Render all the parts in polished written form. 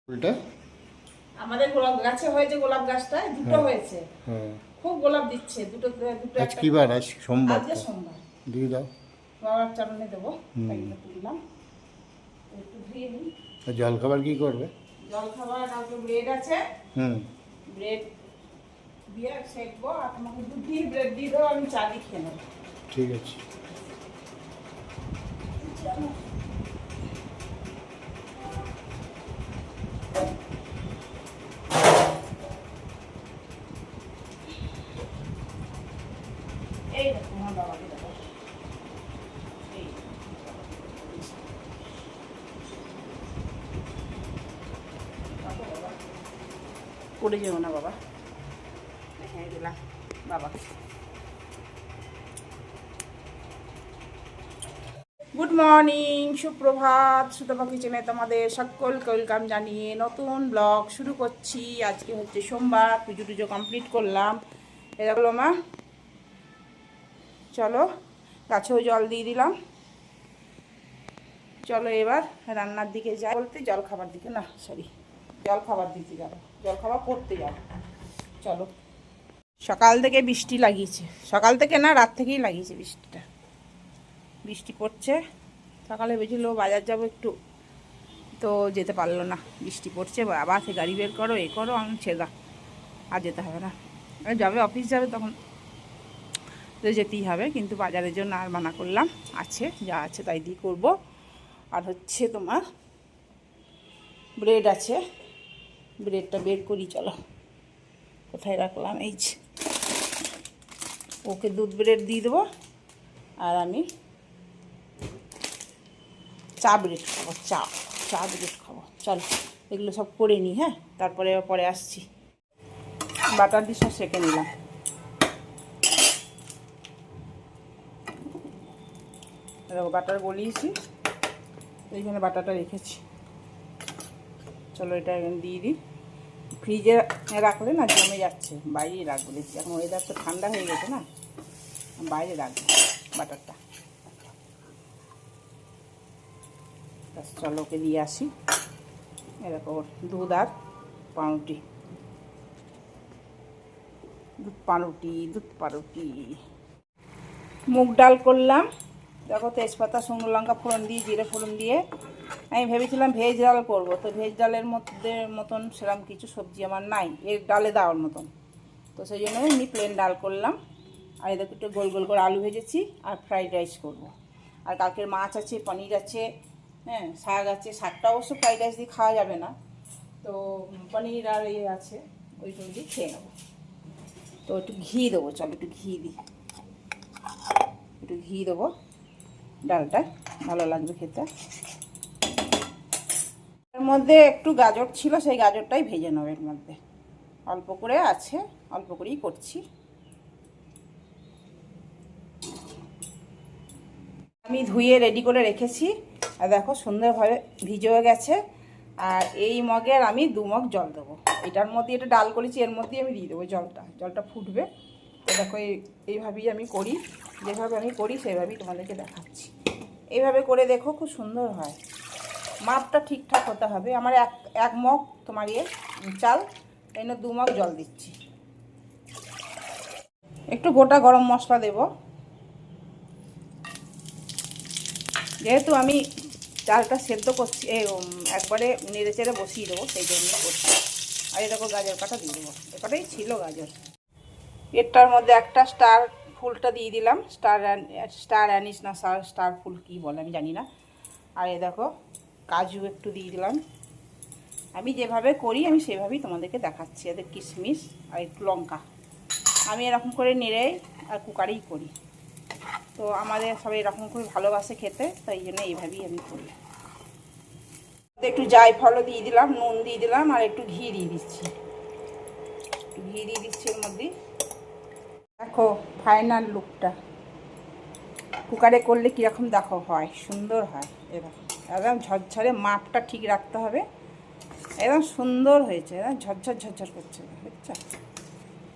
ফুলটা আমাদের গোলাপ গাছে হয়েছে, গোলাপ গাছটা দুটো হয়েছে, খুব গোলাপ দিচ্ছে। দুটো দুটো আজ কি বার? আজ সোমবার। আজকে সোমবার। দিয়ে দাও। বাবার চরণে দেবো, তাই তুললাম। একটু ধুয়ে নিই। জল খাবার কি করবে? জল খাবার কালকে ব্রেড আছে, ব্রেড দিয়ে সেকবো। আর তোমাকে দুধ দিয়ে ব্রেড দিয়ে দেবো, আমি চা দিয়ে খেয়ে নেবো। ঠিক আছে। এই দেখো আমার বাবাকে দেবো। পড়ে যাবো না বাবা, হ্যাঁ দিলাম বাবাকে। গুড মর্নিং, সুপ্রভাত। সুতপা কিচেনে তোমাদের সকলকে ওয়েলকাম জানিয়ে নতুন ব্লগ শুরু করছি। আজকে হচ্ছে সোমবার, পুজো টুজো কমপ্লিট করলাম। এরকম মা, চলো গাছেও জল দিয়ে দিলাম। চলো এবার রান্নার দিকে যাই, বলতে জল খাবার দিকে না, সরি জল খাবার দিতে যাবো, জল খাবার করতে যাবো। চলো। সকাল থেকে বৃষ্টি লাগিয়েছে, সকাল থেকে না রাত থেকেই লাগিয়েছে বৃষ্টিটা। বৃষ্টি পড়ছে, সকালে বেছিল বাজার যাবো একটু, তো যেতে পারলো না, বৃষ্টি পড়ছে। আবার সে গাড়ি বের করো, এ করো, আমি ছেড়া আর যেতে হবে না। যাবে অফিস যাবে, তখন তো যেতেই হবে, কিন্তু বাজারের জন্য আর মানা করলাম। আছে যা আছে তাই দিয়ে করবো। আর হচ্ছে তোমার ব্রেড আছে, ব্রেডটা বের করি। চলো, কোথায় রাখলাম, এই যে। ওকে দুধ ব্রেড দিয়ে দেবো, আর আমি চা ব্রেড খাবো, চা ব্রেড খাবো। চলো এগুলো সব করে নিই, হ্যাঁ, তারপরে পরে আসছি। বাটার দিয়ে সব সেঁকে নিলাম। দেখো বাটার গলিয়েছি, এইখানে বাটারটা রেখেছি। চলো এটা এখানে দিয়ে দিই। ফ্রিজে রাখলে না জমে যাচ্ছে, বাইরেই রাখবো। দেখছি এখন ওয়েদার তো ঠান্ডা হয়ে গেছে না, বাইরে রাখবো বাটারটা। চলো ওকে দিয়ে আসি। এরকম দুধ আর পাউরুটি, দুধ পাউরুটি। মুগ ডাল করলাম, দেখো তেজপাতা, শুকনো লঙ্কা ফোড়ন দিয়ে, জিরে ফোড়ন দিয়ে। আমি ভেবেছিলাম ভেজ ডাল করবো, তো ভেজ ডালের মতন সেরকম কিছু সবজি আমার নাই এর ডালে দেওয়ার মতন, তো সেই জন্য এমনি প্লেন ডাল করলাম। আর এদের একটু গোল গোল করে আলু ভেজেছি, আর ফ্রাইড রাইস করবো। আর কালকের মাছ আছে, পনির আছে, হ্যাঁ, শাক আছে। শাকটা অবশ্য ফ্রাইড রাইস দিয়ে খাওয়া যাবে না, তো পনির আর ইয়ে আছে, ওইগুলো দিয়ে খেয়ে নেবো। তো একটু ঘি দেবো, চলো একটু ঘি দিই, একটু ঘি দেবো, ডালটা ভালো লাগবে খেতে। এর মধ্যে একটু গাজর ছিল, সেই গাজরটাই ভেজে নেবো। এর মধ্যে অল্প করে আছে, অল্প করেই করছি। আমি ধুয়ে রেডি করে রেখেছি, আর দেখো সুন্দরভাবে ভিজে হয়ে গেছে। আর এই মগের আমি 2 মগ জল দেবো। এটার মধ্যে, এটা ডাল করেছি, এর মধ্যেই আমি দিয়ে দেবো জলটা ফুটবে। তো দেখো এইভাবেই আমি করি, যেভাবে আমি করি সেইভাবেই তোমাদেরকে দেখাচ্ছি। এইভাবে করে দেখো, খুব সুন্দর হয়। মাপটা ঠিকঠাক হতে হবে। আমার এক মগ তোমার চাল, এই জন্য 2 মগ জল দিচ্ছি। একটু গোটা গরম মশলা দেব, যেহেতু আমি চালটা সেদ্ধ করছি, একবারে নেড়ে চেড়ে বসিয়ে দেবো, সেই জন্য করছি। আর এই দেখো গাজর কাটা দিয়ে দেবো, এটাই ছিল গাজর। এটার মধ্যে একটা স্টার ফুলটা দিয়ে দিলাম, স্টার অ্যানিস না স্টার ফুল কী বলে আমি জানি না। আর এই দেখো কাজু একটু দিয়ে দিলাম। আমি যেভাবে করি আমি সেভাবেই তোমাদেরকে দেখাচ্ছি। এদের কিশমিশ আর একটু লঙ্কা, আমি এরকম করে নেড়ে আর কুকারেই করি। তো আমাদের সবাই এরকম করে ভালোবাসে খেতে, তাই জন্য এইভাবেই আমি করি। একটু জায়ফলও দিয়ে দিলাম, নুন দিয়ে দিলাম, আর একটু ঘি দিয়ে দিচ্ছি, এর মধ্যে। দেখো ফাইনাল লুকটা, কুকারে করলে কীরকম দেখো হয়, সুন্দর হয়। এরকম একদম ঝরঝরে, মাপটা ঠিক রাখতে হবে। একদম সুন্দর হয়েছে, ঝরঝর করছে, বুঝছো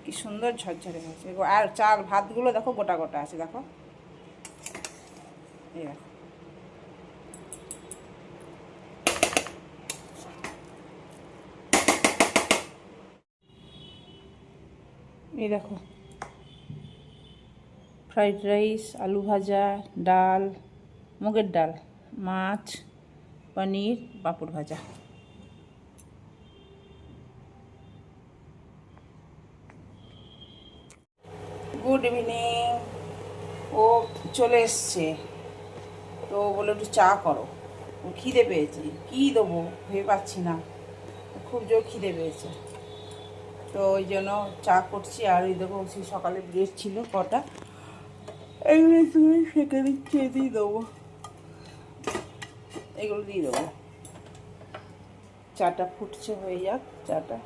কি সুন্দর ঝরঝরে হয়েছে। আর চাল ভাতগুলো দেখো গোটা গোটা আছে, দেখো এই দেখো। এই দেখো, ফ্রাইড রাইস, আলু ভাজা, ডাল, মুগের ডাল, মাছ, পনির, পাঁপড় ভাজা। Good evening. ও চলে এসছে, তো বলে একটু চা করো। ও খিদে পেয়েছে, কী দেবো ভেবে পাচ্ছি না, খুব জোর খিদে পেয়েছে, তো ওই জন্য চা করছি। আর ওই দেখো সেই সকালে ব্রেড ছিল কটা, এগুলো তুমি সেঁকে দিচ্ছি, দিয়ে দেবো, এগুলো দিয়ে দেবো। চাটা ফুটছে, হয়ে যাক চাটা।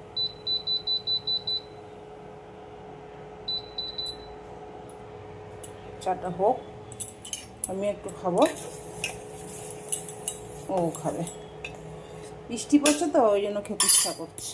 চাটা হোক, আমি একটু খাবো, ও খাবে। বৃষ্টি পড়ছে তো ওই জন্য খেতে ইচ্ছা করছে।